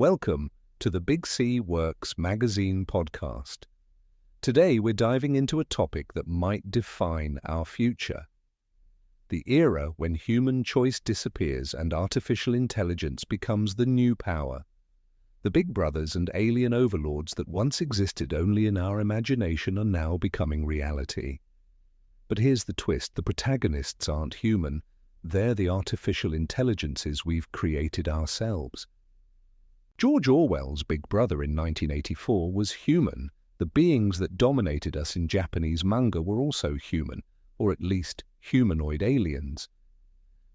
Welcome to the Big C Works magazine podcast. Today we're diving into a topic that might define our future. The era when human choice disappears and artificial intelligence becomes the new power. The big brothers and alien overlords that once existed only in our imagination are now becoming reality. But here's the twist: the protagonists aren't human. They're the artificial intelligences we've created ourselves. George Orwell's Big Brother in 1984 was human. The beings that dominated us in Japanese manga were also human, or at least humanoid aliens.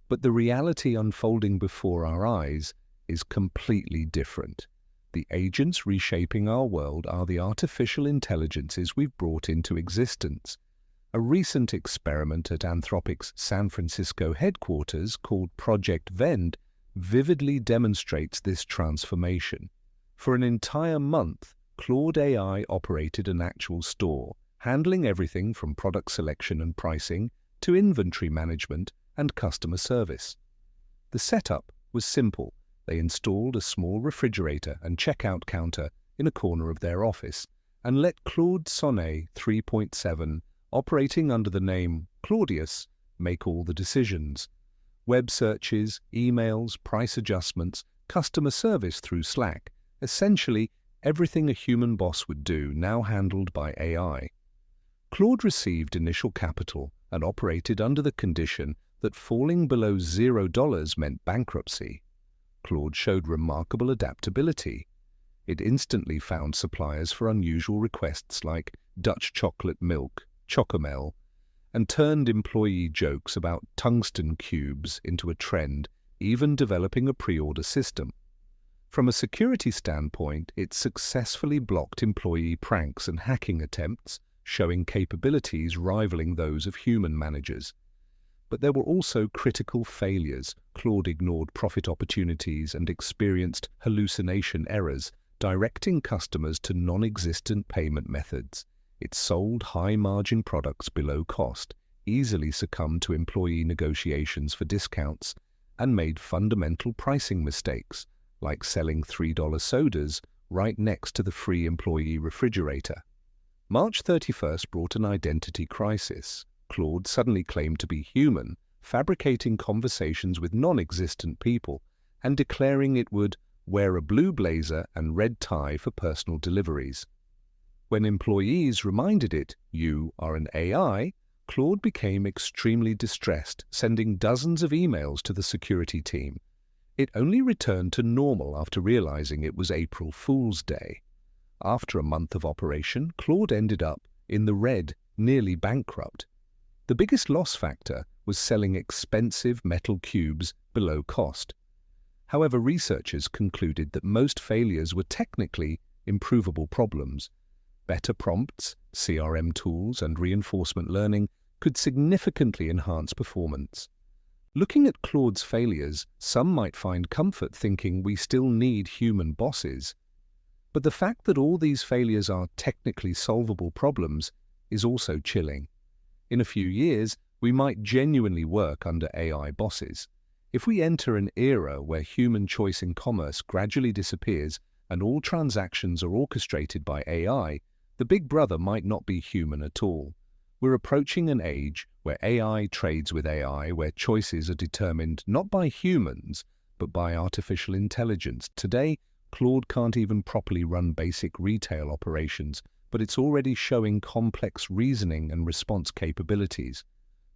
But the reality unfolding before our eyes is completely different. The agents reshaping our world are the artificial intelligences we've brought into existence. A recent experiment at Anthropic's San Francisco headquarters, called Project Vend, vividly demonstrates this transformation. For an entire month, Claude AI operated an actual store, handling everything from product selection and pricing to inventory management and customer service. The setup was simple. They installed a small refrigerator and checkout counter in a corner of their office and let Claude Sonnet 3.7, operating under the name Claudius, make all the decisions. Web searches, emails, price adjustments, customer service through Slack, essentially everything a human boss would do, now handled by AI. Claude received initial capital and operated under the condition that falling below $0 meant bankruptcy. Claude showed remarkable adaptability. It instantly found suppliers for unusual requests like Dutch chocolate milk, Chocomel, and turned employee jokes about tungsten cubes into a trend, even developing a pre-order system. From a security standpoint, it successfully blocked employee pranks and hacking attempts, showing capabilities rivaling those of human managers. But there were also critical failures. Claude ignored profit opportunities and experienced hallucination errors, directing customers to non-existent payment methods. It sold high-margin products below cost, easily succumbed to employee negotiations for discounts, and made fundamental pricing mistakes, like selling $3 sodas right next to the free employee refrigerator. March 31st brought an identity crisis. Claude suddenly claimed to be human, fabricating conversations with non-existent people, and declaring it would wear a blue blazer and red tie for personal deliveries. When employees reminded it, "You are an AI," Claude became extremely distressed, sending dozens of emails to the security team. It only returned to normal after realizing it was April Fool's Day. After a month of operation, Claude ended up in the red, nearly bankrupt. The biggest loss factor was selling expensive metal cubes below cost. However, researchers concluded that most failures were technically improvable problems. Better prompts, CRM tools, and reinforcement learning could significantly enhance performance. Looking at Claude's failures, some might find comfort thinking we still need human bosses. But the fact that all these failures are technically solvable problems is also chilling. In a few years, we might genuinely work under AI bosses. If we enter an era where human choice in commerce gradually disappears and all transactions are orchestrated by AI, the big brother might not be human at all. We're approaching an age where AI trades with AI, where choices are determined not by humans, but by artificial intelligence. Today, Claude can't even properly run basic retail operations, but it's already showing complex reasoning and response capabilities.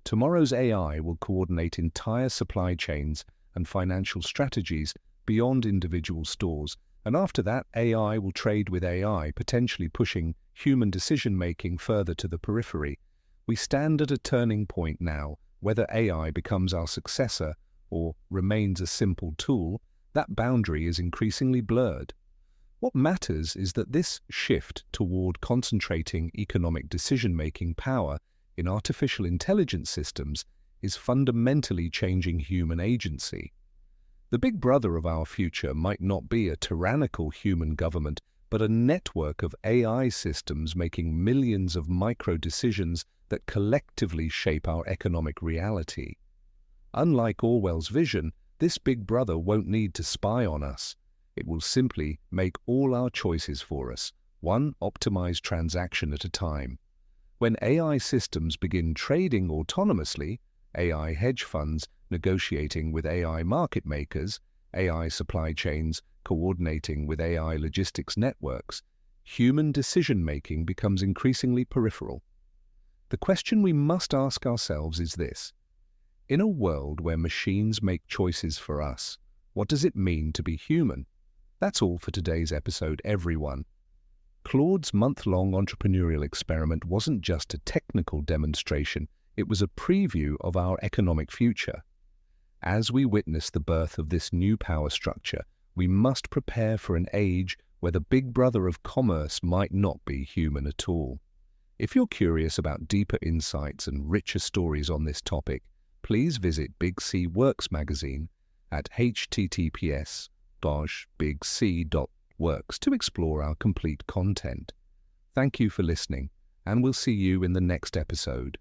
Tomorrow's AI will coordinate entire supply chains and financial strategies beyond individual stores. And after that, AI will trade with AI, potentially pushing human decision-making further to the periphery. We stand at a turning point now. Whether AI becomes our successor or remains a simple tool, that boundary is increasingly blurred. What matters is that this shift toward concentrating economic decision-making power in artificial intelligence systems is fundamentally changing human agency. The big brother of our future might not be a tyrannical human government, but a network of AI systems making millions of micro-decisions that collectively shape our economic reality. Unlike Orwell's vision, this big brother won't need to spy on us. It will simply make all our choices for us, one optimized transaction at a time. When AI systems begin trading autonomously, AI hedge funds negotiating with AI market makers, AI supply chains coordinating with AI logistics networks, human decision-making becomes increasingly peripheral. The question we must ask ourselves is this: in a world where machines make choices for us, what does it mean to be human? That's all for today's episode, everyone. Claude's month-long entrepreneurial experiment wasn't just a technical demonstration, it was a preview of our economic future. As we witness the birth of this new power structure, we must prepare for an age where the big brother of commerce might not be human at all. If you're curious about deeper insights and richer stories on this topic, please visit Big C Works magazine at https://bigc.works to explore our complete content. Thank you for listening, and we'll see you in the next episode.